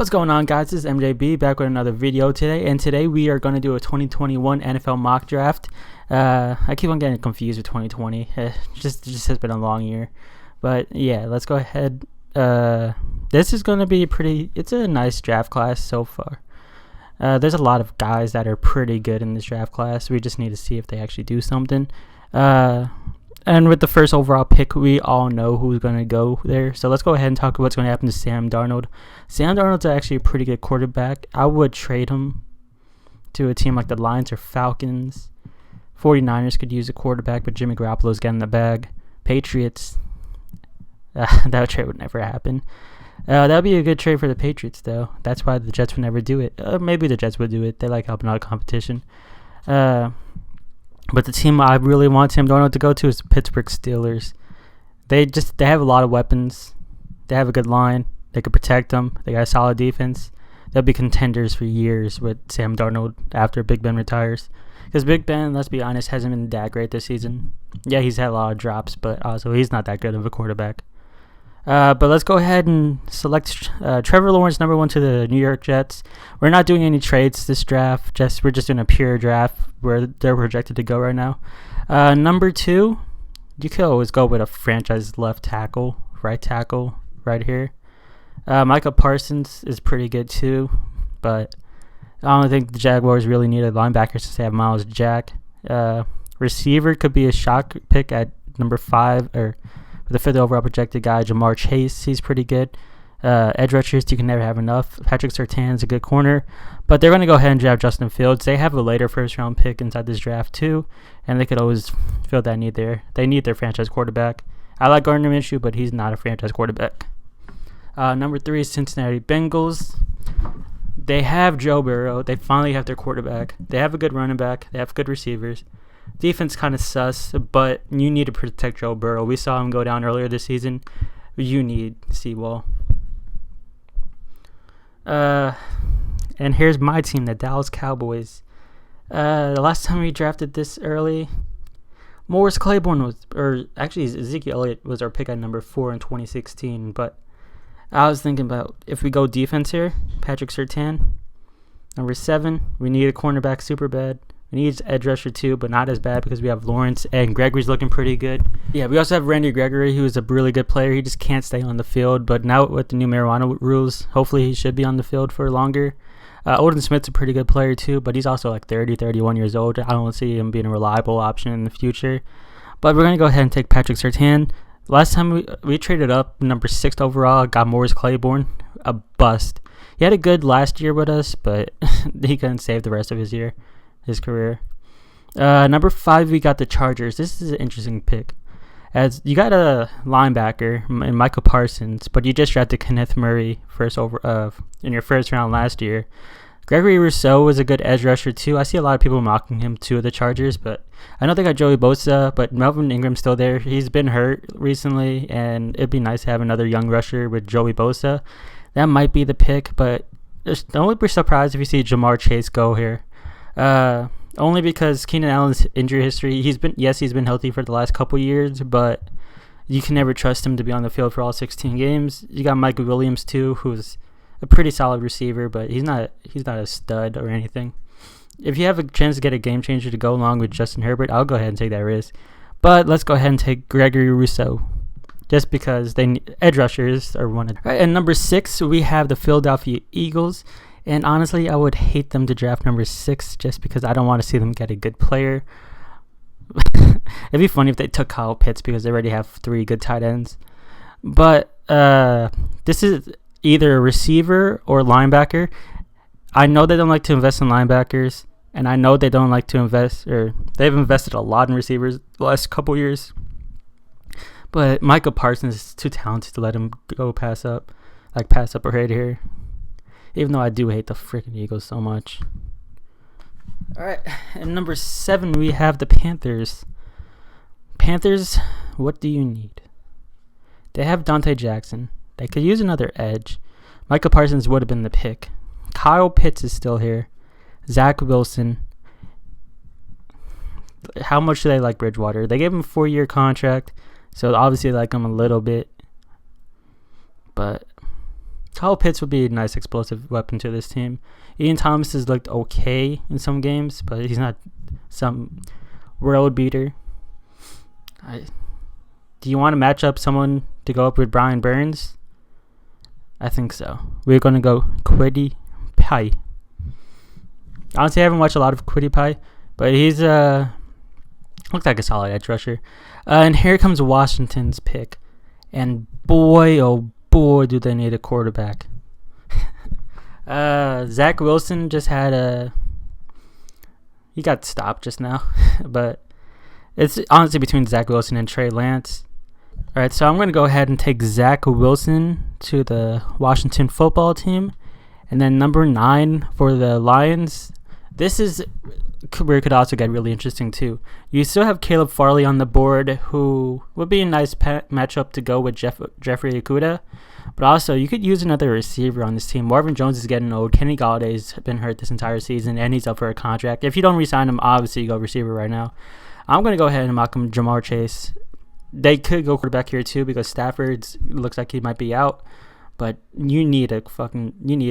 What's going on, guys? This is MJB back with another video today, and today we are going to do a 2021 NFL mock draft. I keep on getting confused with 2020. It just has been a long year, but yeah, let's go ahead. This is going to be it's a nice draft class so far. There's a lot of guys that are pretty good in this draft class. We just need to see if they actually do something. And with the first overall pick, we all know who's going to go there. So let's go ahead and talk about what's going to happen to Sam Darnold. Sam Darnold's actually a pretty good quarterback. I would trade him to a team like the Lions or Falcons. 49ers could use a quarterback, but Jimmy Garoppolo's getting the bag. Patriots, that trade would never happen. That would be a good trade for the Patriots, though. That's why the Jets would never do it. Maybe the Jets would do it. They like helping out competition. But the team I really want Sam Darnold to go to is the Pittsburgh Steelers. They have a lot of weapons. They have a good line. They could protect them. They got a solid defense. They'll be contenders for years with Sam Darnold after Big Ben retires. Because Big Ben, let's be honest, hasn't been that great this season. Yeah, he's had a lot of drops, but also he's not that good of a quarterback. But let's go ahead and select Trevor Lawrence, number 1 to the New York Jets. We're not doing any trades this draft. We're just doing a pure draft where they're projected to go right now. Number 2, you could always go with a franchise right tackle right here. Micah Parsons is pretty good too, but I don't think the Jaguars really need a linebacker since they have Miles Jack. Receiver could be a shock pick at number 5 or the 5th overall projected guy, Jamar Chase. He's pretty good. Edge rushers, you can never have enough. Patrick Surtain's a good corner. But they're going to go ahead and draft Justin Fields. They have a later first-round pick inside this draft, too. And they could always fill that need there. They need their franchise quarterback. I like Gardner Minshew, but he's not a franchise quarterback. Number 3 is Cincinnati Bengals. They have Joe Burrow. They finally have their quarterback. They have a good running back. They have good receivers. Defense kind of sus, but you need to protect Joe Burrow. We saw him go down earlier this season. You need Seawall. And here's my team, the Dallas Cowboys. The last time we drafted this early, Morris Claiborne Ezekiel Elliott was our pick at number 4 in 2016. But I was thinking about if we go defense here, Patrick Surtain. Number 7, we need a cornerback super bad. We need edge rusher too, but not as bad because we have Lawrence and Gregory's looking pretty good. Yeah, we also have Randy Gregory, who is a really good player. He just can't stay on the field, but now with the new marijuana rules, hopefully he should be on the field for longer. Odin Smith's a pretty good player too, but he's also like 31 years old. I don't see him being a reliable option in the future. But we're going to go ahead and take Patrick Surtain. Last time we traded up, number 6 overall, got Morris Claiborne, a bust. He had a good last year with us, but he couldn't save the rest of his career. Number 5, we got the Chargers. This is an interesting pick, as you got a linebacker in Michael Parsons, but you just drafted Kenneth Murray in your first round last year. Gregory Rousseau was a good edge rusher too. I see a lot of people mocking him too, the Chargers, but I know they got Joey Bosa, but Melvin Ingram's still there. He's been hurt recently, and it'd be nice to have another young rusher with Joey Bosa. That might be the pick, but don't be surprised if you see Jamar Chase go here. Only because Keenan Allen's injury history, he's been healthy for the last couple years, but you can never trust him to be on the field for all 16 games. You got Mike Williams too, who's a pretty solid receiver, but he's not a stud or anything. If you have a chance to get a game changer to go along with Justin Herbert, I'll go ahead and take that risk. But let's go ahead and take Gregory Rousseau, just because edge rushers are wanted. All right, and number 6, we have the Philadelphia Eagles. And honestly, I would hate them to draft number 6 just because I don't want to see them get a good player. It'd be funny if they took Kyle Pitts because they already have 3 good tight ends. But this is either a receiver or linebacker. I know they don't like to invest in linebackers, and I know they don't like to they've invested a lot in receivers the last couple years. But Michael Parsons is too talented to let him go pass up right here. Even though I do hate the freaking Eagles so much. All right, and number 7, we have the Panthers. Panthers, what do you need? They have Dante Jackson. They could use another edge. Michael Parsons would have been the pick. Kyle Pitts is still here. Zach Wilson. How much do they like Bridgewater? They gave him a 4-year contract, so obviously they like him a little bit. But Kyle Pitts would be a nice explosive weapon to this team. Ian Thomas has looked okay in some games, but he's not some world beater. Do you want to match up someone to go up with Brian Burns? I think so. We're going to go Kwity Paye. Honestly, I haven't watched a lot of Kwity Paye, but he's looks like a solid edge rusher. And here comes Washington's pick. And boy, oh boy, do they need a quarterback. Zach Wilson just had he got stopped just now. But it's honestly between Zach Wilson and Trey Lance. All right, so I'm going to go ahead and take Zach Wilson to the Washington football team. And then number 9 for the Lions. This is where it could also get really interesting too. You still have Caleb Farley on the board, who would be a nice matchup to go with Jeffrey Okudah. But also, you could use another receiver on this team. Marvin Jones is getting old. Kenny Galladay's been hurt this entire season, and he's up for a contract. If you don't re-sign him, obviously you go receiver right now. I'm going to go ahead and mock him Jamar Chase. They could go quarterback here too because Stafford looks like he might be out, but you need a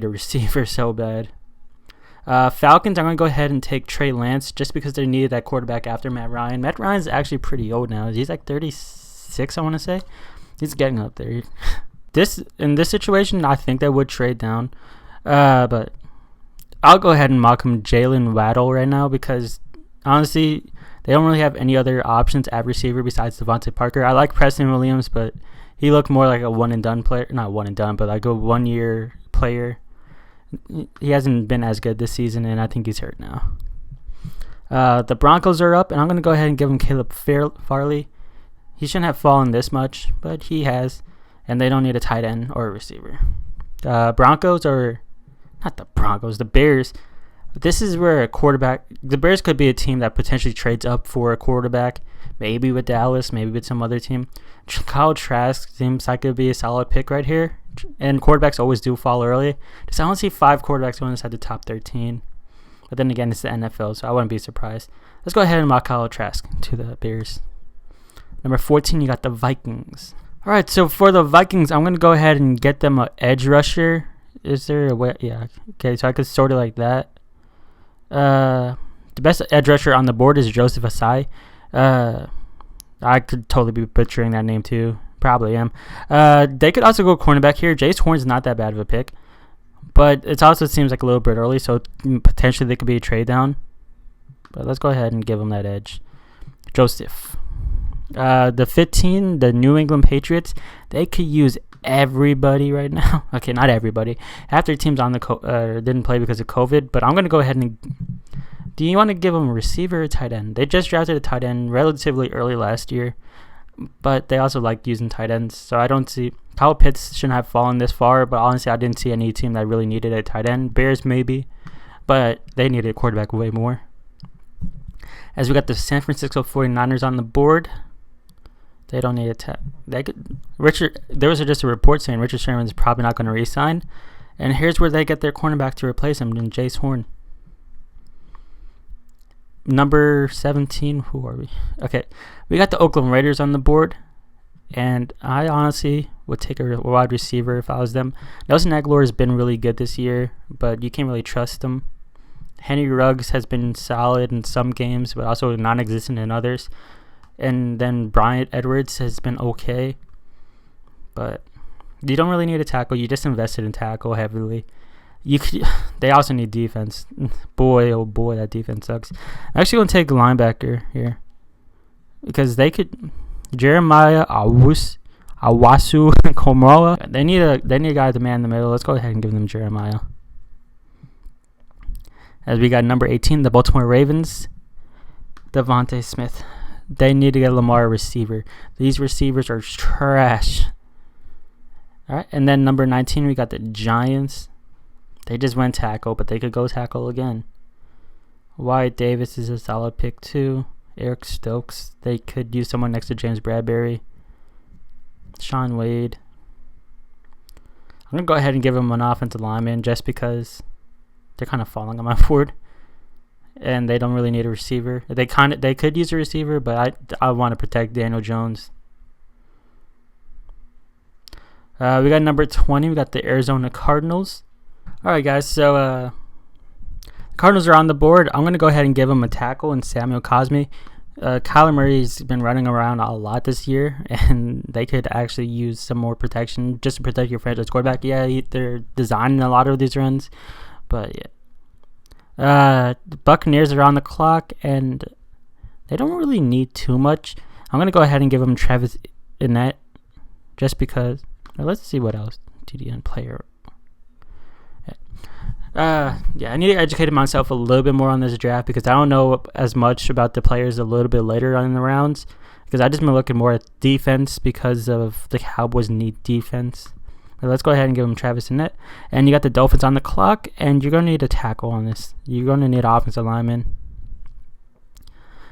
receiver so bad. Falcons, I'm going to go ahead and take Trey Lance just because they needed that quarterback after Matt Ryan. Matt Ryan's actually pretty old now. He's like 36, I want to say. He's getting up there. In this situation, I think they would trade down, but I'll go ahead and mock him Jalen Waddle right now because honestly, they don't really have any other options at receiver besides Devontae Parker. I like Preston Williams, but he looked more like a one-and-done player. Not one-and-done, but like a one-year player. He hasn't been as good this season, and I think he's hurt now. The Broncos are up, and I'm going to go ahead and give him Caleb Farley. He shouldn't have fallen this much, but he has, and they don't need a tight end or a receiver. The Bears. This is where the Bears could be a team that potentially trades up for a quarterback, maybe with Dallas, maybe with some other team. Kyle Trask seems like it would be a solid pick right here, and quarterbacks always do fall early. I don't see 5 quarterbacks going inside the top 13, but then again, it's the NFL, so I wouldn't be surprised. Let's go ahead and mock Kyle Trask to the Bears. Number 14, you got the Vikings. All right, so for the Vikings, I'm going to go ahead and get them an edge rusher. Is there a way? Yeah, okay, so I could sort it like that. The best edge rusher on the board is Joseph Asai. I could totally be butchering that name too. Probably am. They could also go cornerback here. Jace Horn's not that bad of a pick, but it also seems like a little bit early, so potentially they could be a trade down. But let's go ahead and give them that edge. Joseph. The 15, the New England Patriots, they could use everybody right now. Okay, not everybody. Half their teams on the didn't play because of COVID, but I'm going to go ahead and... Do you want to give them a receiver or tight end? They just drafted a tight end relatively early last year, but they also like using tight ends, so I don't see... Kyle Pitts shouldn't have fallen this far, but honestly, I didn't see any team that really needed a tight end. Bears maybe, but they needed a quarterback way more. As we got the San Francisco 49ers on the board... They don't need a there was just a report saying Richard Sherman's probably not going to re-sign. And here's where they get their cornerback to replace him in Jace Horn. Number 17, who are we? Okay, we got the Oakland Raiders on the board. And I honestly would take a wide receiver if I was them. Nelson Aguilar has been really good this year, but you can't really trust him. Henry Ruggs has been solid in some games, but also non-existent in others. And then Bryant Edwards has been okay. But you don't really need a tackle. You just invested in tackle heavily. They also need defense. Boy, oh boy, that defense sucks. I'm actually going to take a linebacker here. Because they could... Jeremiah Awasu Komoa. They need a guy to man in the middle. Let's go ahead and give them Jeremiah. As we got number 18, the Baltimore Ravens. Devontae Smith. They need to get Lamar a receiver. These receivers are trash. All right, and then number 19, we got the Giants. They just went tackle, but they could go tackle again. Wyatt Davis is a solid pick too. Eric Stokes. They could use someone next to James Bradbury. Sean Wade. I'm going to go ahead and give him an offensive lineman just because they're kind of falling on my board. And they don't really need a receiver. They could use a receiver, but I want to protect Daniel Jones. We got number 20. We got the Arizona Cardinals. All right, guys. So Cardinals are on the board. I'm going to go ahead and give them a tackle in Samuel Cosme. Kyler Murray's been running around a lot this year, and they could actually use some more protection just to protect your franchise quarterback. Yeah, they're designing a lot of these runs, but yeah. The Buccaneers are on the clock, and they don't really need too much. I'm going to go ahead and give them Travis Etienne just because. Let's see what else. TDN player. I need to educate myself a little bit more on this draft because I don't know as much about the players a little bit later on in the rounds because I just been looking more at defense because of the Cowboys need defense. But let's go ahead and give them Travis Etienne. And you got the Dolphins on the clock, and you're going to need a tackle on this. You're going to need an offensive lineman.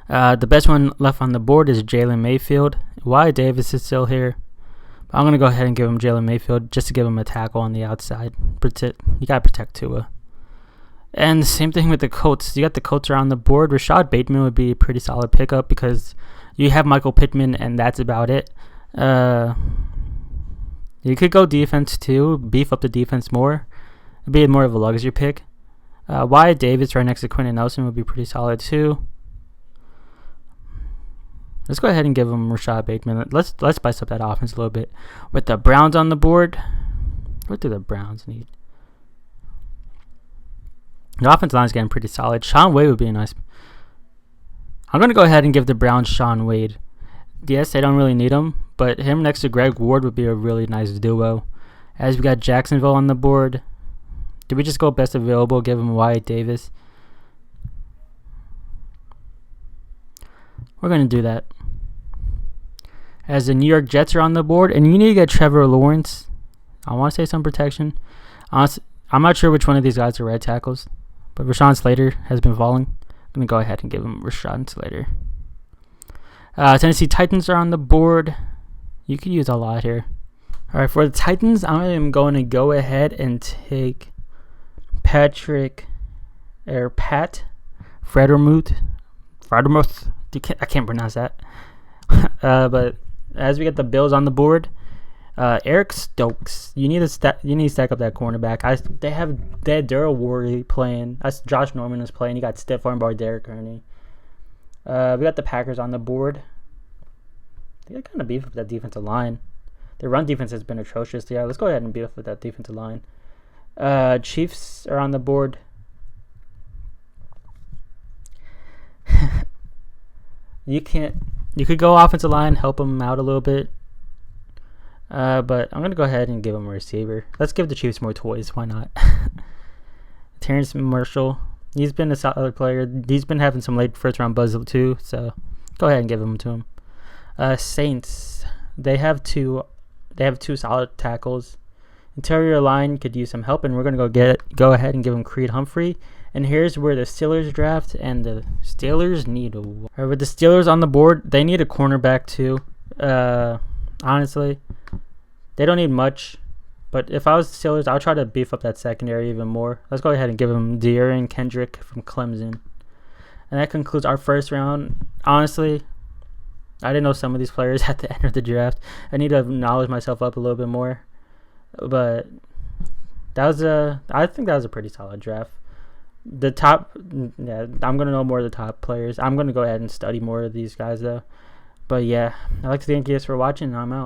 The best one left on the board is Jalen Mayfield. Wyatt Davis is still here. I'm going to go ahead and give him Jalen Mayfield just to give him a tackle on the outside. You got to protect Tua. And the same thing with the Colts. You got the Colts are on the board. Rashad Bateman would be a pretty solid pickup because you have Michael Pittman, and that's about it. You could go defense too, beef up the defense more. It'd be more of a luxury pick. Wyatt Davis right next to Quentin Nelson would be pretty solid too. Let's go ahead and give him Rashad Bateman. Let's spice up that offense a little bit. With the Browns on the board, what do the Browns need? The offensive line is getting pretty solid. Shaun Wade would be a nice. I'm going to go ahead and give the Browns Shaun Wade. Yes, they don't really need him, but him next to Greg Ward would be a really nice duo. As we got Jacksonville on the board, did we just go best available, give him Wyatt Davis? We're going to do that. As the New York Jets are on the board, and you need to get Trevor Lawrence. I want to say some protection. Honestly, I'm not sure which one of these guys are right tackles, but Rashawn Slater has been falling. I'm going to go ahead and give him Rashawn Slater. Tennessee Titans are on the board. You could use a lot here. All right, for the Titans, I am going to go ahead and take Pat Freiermuth. I can't pronounce that. But as we get the Bills on the board, Eric Stokes. You need to stack up that cornerback. They had Daryl Worley playing. Josh Norman was playing. You got Stephon Bar, Derek Kearney. We got the Packers on the board. They kind of beef up that defensive line. Their run defense has been atrocious. Yeah, let's go ahead and beef up that defensive line. Chiefs are on the board. You could go offensive line, help them out a little bit. But I'm going to go ahead and give them a receiver. Let's give the Chiefs more toys. Why not? Terrence Marshall. He's been a solid player. He's been having some late first round buzz too. So go ahead and give him to him. Saints. They have two solid tackles. Interior line could use some help, and we're going to go ahead and give him Creed Humphrey. And here's where the Steelers draft, and the Steelers need with the Steelers on the board, they need a cornerback too. Honestly, they don't need much, but if I was the Steelers, I'll try to beef up that secondary even more. Let's go ahead and give him De'Aaron Kendrick from Clemson. And that concludes our first round. Honestly, I didn't know some of these players at the end of the draft. I need to knowledge myself up a little bit more. But I think that was a pretty solid draft. I'm going to know more of the top players. I'm going to go ahead and study more of these guys, though. But yeah, I'd like to thank you guys for watching, and I'm out.